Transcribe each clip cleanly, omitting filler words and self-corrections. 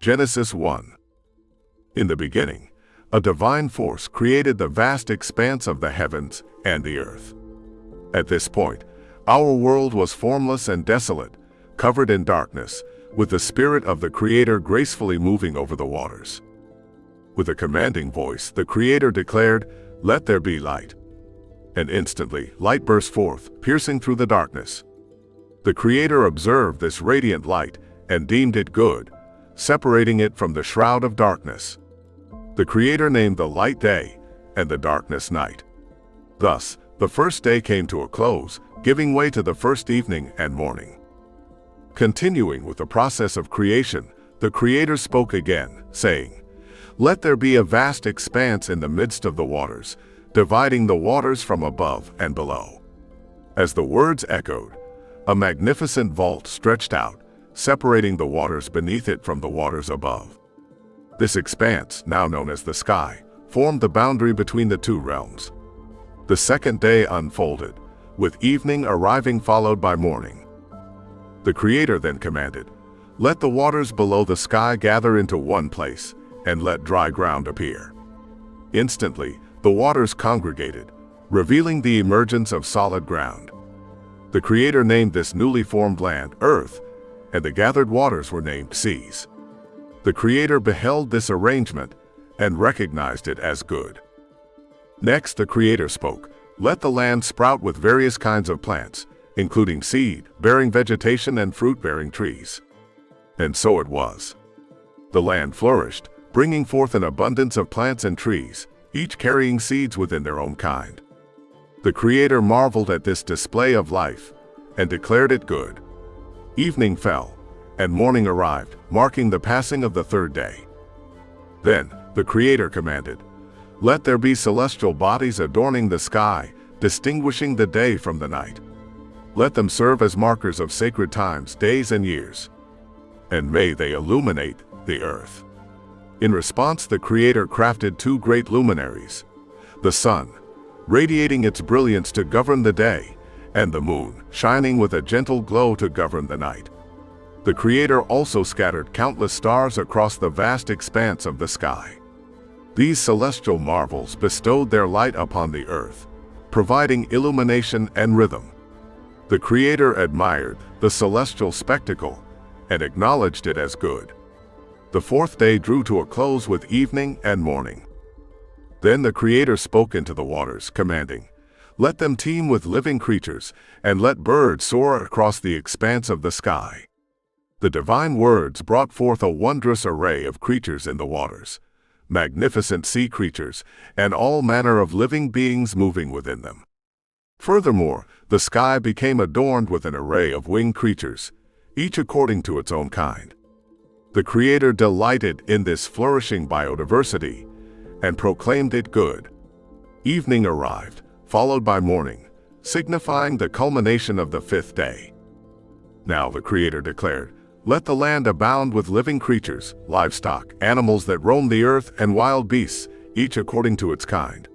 Genesis 1. In the beginning, a divine force created the vast expanse of the heavens and the earth. At this point, our world was formless and desolate, covered in darkness, with the Spirit of the Creator gracefully moving over the waters. With a commanding voice, the Creator declared, "Let there be light." And instantly, light burst forth, piercing through the darkness. The Creator observed this radiant light and deemed it good, separating it from the shroud of darkness. The Creator named the light day and the darkness night. Thus, the first day came to a close, giving way to the first evening and morning. Continuing with the process of creation, the Creator spoke again, saying, "Let there be a vast expanse in the midst of the waters, dividing the waters from above and below." As the words echoed, a magnificent vault stretched out, separating the waters beneath it from the waters above. This expanse, now known as the sky, formed the boundary between the two realms. The second day unfolded, with evening arriving followed by morning. The Creator then commanded, "Let the waters below the sky gather into one place, and let dry ground appear." Instantly, the waters congregated, revealing the emergence of solid ground. The Creator named this newly formed land Earth, and the gathered waters were named seas. The Creator beheld this arrangement and recognized it as good. Next, the Creator spoke, "Let the land sprout with various kinds of plants, including seed-bearing vegetation and fruit-bearing trees." And so it was. The land flourished, bringing forth an abundance of plants and trees, each carrying seeds within their own kind. The Creator marveled at this display of life and declared it good. Evening fell, and morning arrived, marking the passing of the third day. Then the Creator commanded, "Let there be celestial bodies adorning the sky, distinguishing the day from the night. Let them serve as markers of sacred times, days, and years. And may they illuminate the earth." In response, the Creator crafted two great luminaries: the sun, radiating its brilliance to govern the day, and the moon, shining with a gentle glow to govern the night. The Creator also scattered countless stars across the vast expanse of the sky. These celestial marvels bestowed their light upon the earth, providing illumination and rhythm. The Creator admired the celestial spectacle and acknowledged it as good. The fourth day drew to a close with evening and morning. Then the Creator spoke into the waters, commanding, "Let them teem with living creatures, and let birds soar across the expanse of the sky." The divine words brought forth a wondrous array of creatures in the waters, magnificent sea creatures, and all manner of living beings moving within them. Furthermore, the sky became adorned with an array of winged creatures, each according to its own kind. The Creator delighted in this flourishing biodiversity and proclaimed it good. Evening arrived, followed by morning, signifying the culmination of the fifth day. Now the Creator declared, "Let the land abound with living creatures, livestock, animals that roam the earth, and wild beasts, each according to its kind."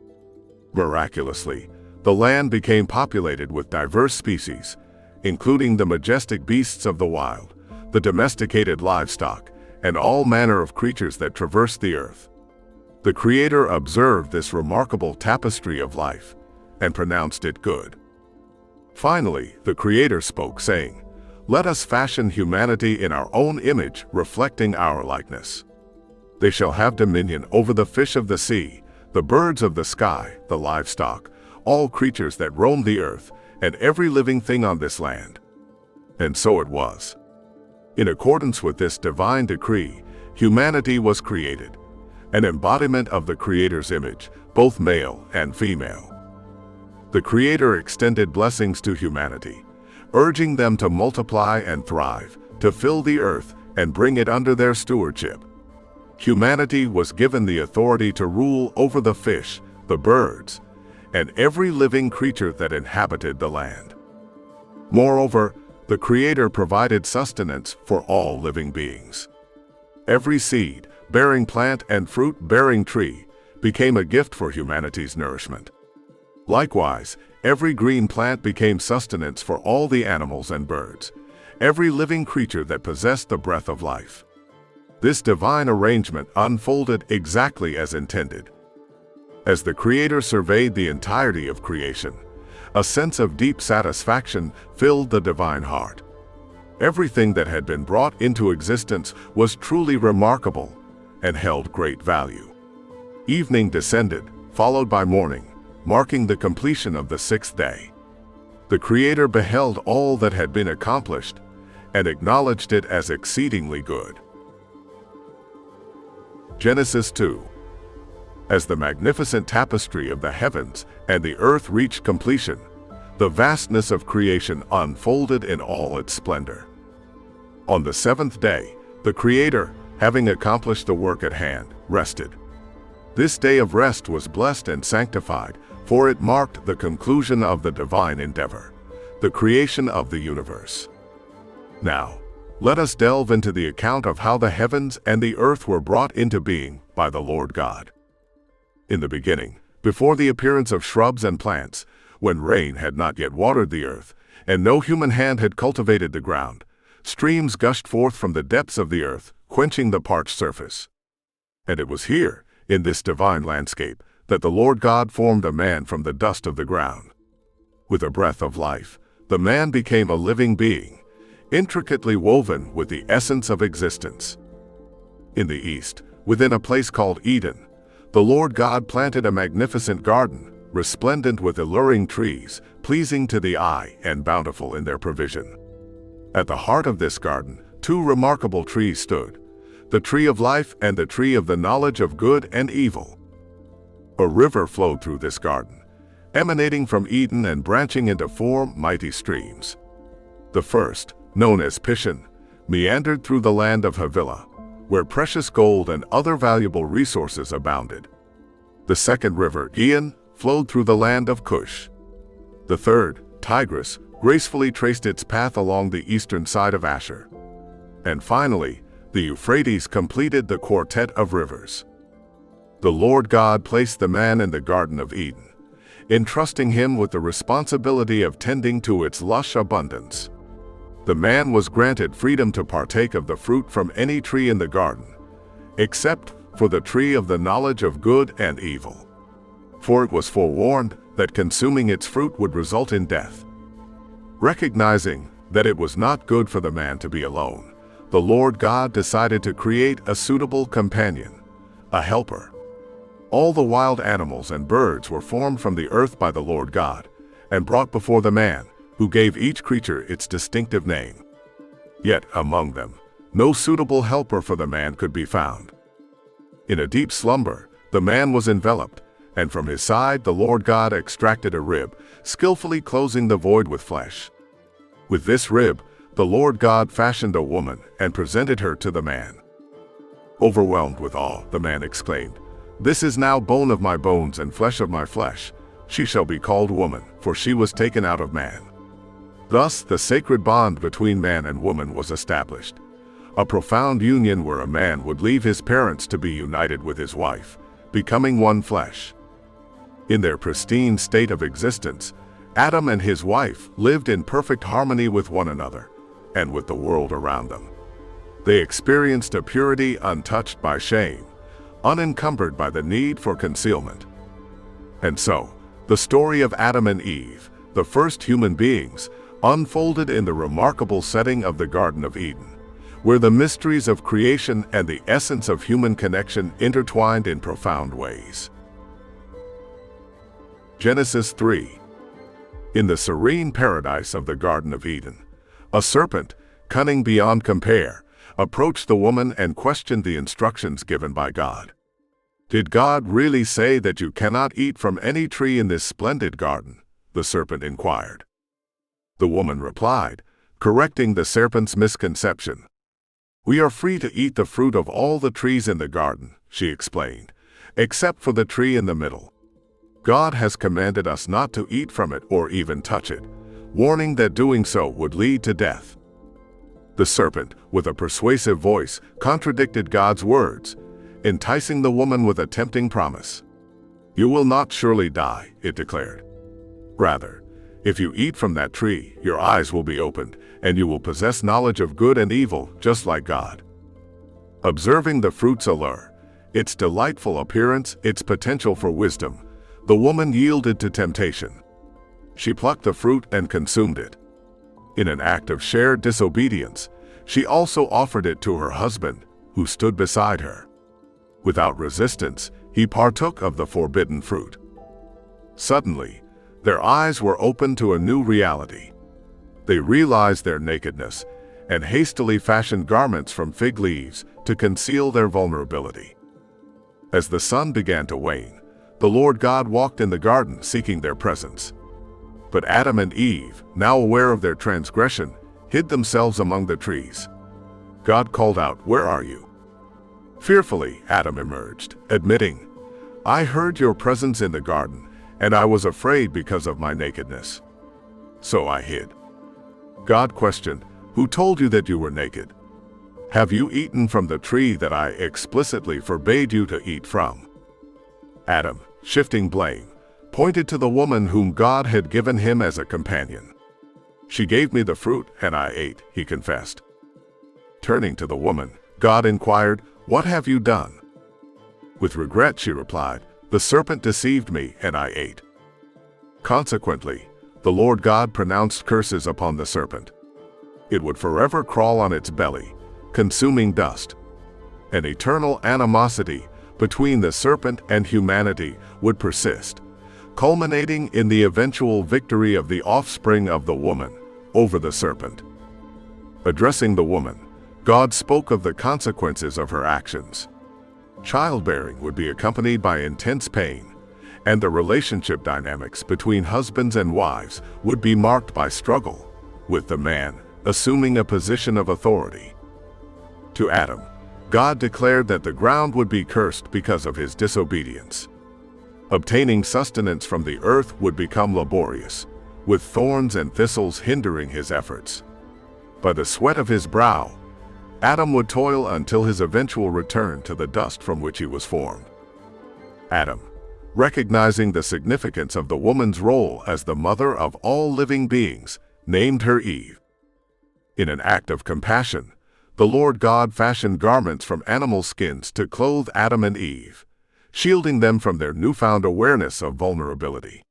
Miraculously, the land became populated with diverse species, including the majestic beasts of the wild, the domesticated livestock, and all manner of creatures that traverse the earth. The Creator observed this remarkable tapestry of life and pronounced it good. Finally, the Creator spoke, saying, "Let us fashion humanity in our own image, reflecting our likeness. They shall have dominion over the fish of the sea, the birds of the sky, the livestock, all creatures that roam the earth, and every living thing on this land." And so it was. In accordance with this divine decree, humanity was created, an embodiment of the Creator's image, both male and female. The Creator extended blessings to humanity, urging them to multiply and thrive, to fill the earth and bring it under their stewardship. Humanity was given the authority to rule over the fish, the birds, and every living creature that inhabited the land. Moreover, the Creator provided sustenance for all living beings. Every seed-bearing plant and fruit-bearing tree became a gift for humanity's nourishment. Likewise, every green plant became sustenance for all the animals and birds, every living creature that possessed the breath of life. This divine arrangement unfolded exactly as intended. As the Creator surveyed the entirety of creation, a sense of deep satisfaction filled the divine heart. Everything that had been brought into existence was truly remarkable and held great value. Evening descended, followed by morning, marking the completion of the sixth day. The Creator beheld all that had been accomplished and acknowledged it as exceedingly good. Genesis 2. As the magnificent tapestry of the heavens and the earth reached completion, the vastness of creation unfolded in all its splendor. On the seventh day, the Creator, having accomplished the work at hand, rested. This day of rest was blessed and sanctified, for it marked the conclusion of the divine endeavor, the creation of the universe. Now, let us delve into the account of how the heavens and the earth were brought into being by the Lord God. In the beginning, before the appearance of shrubs and plants, when rain had not yet watered the earth, and no human hand had cultivated the ground, streams gushed forth from the depths of the earth, quenching the parched surface. And it was here, in this divine landscape, that the Lord God formed a man from the dust of the ground. With a breath of life, the man became a living being, intricately woven with the essence of existence. In the east, within a place called Eden, the Lord God planted a magnificent garden, resplendent with alluring trees, pleasing to the eye and bountiful in their provision. At the heart of this garden, two remarkable trees stood, the tree of life and the tree of the knowledge of good and evil. A river flowed through this garden, emanating from Eden and branching into four mighty streams. The first, known as Pishon, meandered through the land of Havilah, where precious gold and other valuable resources abounded. The second river, Gihon, flowed through the land of Cush. The third, Tigris, gracefully traced its path along the eastern side of Ashur. And finally, the Euphrates completed the quartet of rivers. The Lord God placed the man in the Garden of Eden, entrusting him with the responsibility of tending to its lush abundance. The man was granted freedom to partake of the fruit from any tree in the garden, except for the tree of the knowledge of good and evil. For it was forewarned that consuming its fruit would result in death. Recognizing that it was not good for the man to be alone, the Lord God decided to create a suitable companion, a helper. All the wild animals and birds were formed from the earth by the Lord God, and brought before the man, who gave each creature its distinctive name. Yet among them, no suitable helper for the man could be found. In a deep slumber, the man was enveloped, and from his side the Lord God extracted a rib, skillfully closing the void with flesh. With this rib, the Lord God fashioned a woman and presented her to the man. Overwhelmed with awe, the man exclaimed, "This is now bone of my bones and flesh of my flesh. She shall be called woman, for she was taken out of man." Thus, the sacred bond between man and woman was established, a profound union where a man would leave his parents to be united with his wife, becoming one flesh. In their pristine state of existence, Adam and his wife lived in perfect harmony with one another and with the world around them. They experienced a purity untouched by shame, unencumbered by the need for concealment. And so, the story of Adam and Eve, the first human beings, unfolded in the remarkable setting of the Garden of Eden, where the mysteries of creation and the essence of human connection intertwined in profound ways. Genesis 3. In the serene paradise of the Garden of Eden, a serpent, cunning beyond compare, approached the woman and questioned the instructions given by God. "Did God really say that you cannot eat from any tree in this splendid garden?" the serpent inquired. The woman replied, correcting the serpent's misconception. "We are free to eat the fruit of all the trees in the garden," she explained, "except for the tree in the middle. God has commanded us not to eat from it or even touch it, warning that doing so would lead to death." The serpent, with a persuasive voice, contradicted God's words, enticing the woman with a tempting promise. "You will not surely die," it declared. "Rather, if you eat from that tree, your eyes will be opened, and you will possess knowledge of good and evil, just like God." Observing the fruit's allure, its delightful appearance, its potential for wisdom, the woman yielded to temptation. She plucked the fruit and consumed it. In an act of shared disobedience, she also offered it to her husband, who stood beside her. Without resistance, he partook of the forbidden fruit. Suddenly, their eyes were opened to a new reality. They realized their nakedness and hastily fashioned garments from fig leaves to conceal their vulnerability. As the sun began to wane, the Lord God walked in the garden seeking their presence. But Adam and Eve, now aware of their transgression, hid themselves among the trees. God called out, "Where are you?" Fearfully, Adam emerged, admitting, "I heard your presence in the garden, and I was afraid because of my nakedness. So I hid." God questioned, "Who told you that you were naked? Have you eaten from the tree that I explicitly forbade you to eat from?" Adam, shifting blame, pointed to the woman whom God had given him as a companion. "She gave me the fruit, and I ate," he confessed. Turning to the woman, God inquired, "What have you done?" With regret, she replied, "The serpent deceived me, and I ate." Consequently, the Lord God pronounced curses upon the serpent. It would forever crawl on its belly, consuming dust. An eternal animosity between the serpent and humanity would persist, culminating in the eventual victory of the offspring of the woman over the serpent. Addressing the woman, God spoke of the consequences of her actions. Childbearing would be accompanied by intense pain, and the relationship dynamics between husbands and wives would be marked by struggle, with the man assuming a position of authority. To Adam, God declared that the ground would be cursed because of his disobedience. Obtaining sustenance from the earth would become laborious, with thorns and thistles hindering his efforts. By the sweat of his brow, Adam would toil until his eventual return to the dust from which he was formed. Adam, recognizing the significance of the woman's role as the mother of all living beings, named her Eve. In an act of compassion, the Lord God fashioned garments from animal skins to clothe Adam and Eve, shielding them from their newfound awareness of vulnerability.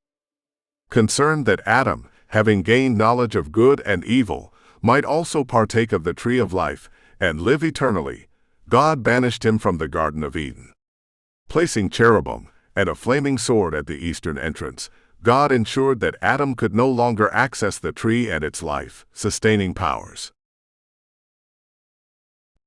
Concerned that Adam, having gained knowledge of good and evil, might also partake of the tree of life and live eternally, God banished him from the Garden of Eden. Placing cherubim and a flaming sword at the eastern entrance, God ensured that Adam could no longer access the tree and its life-sustaining powers.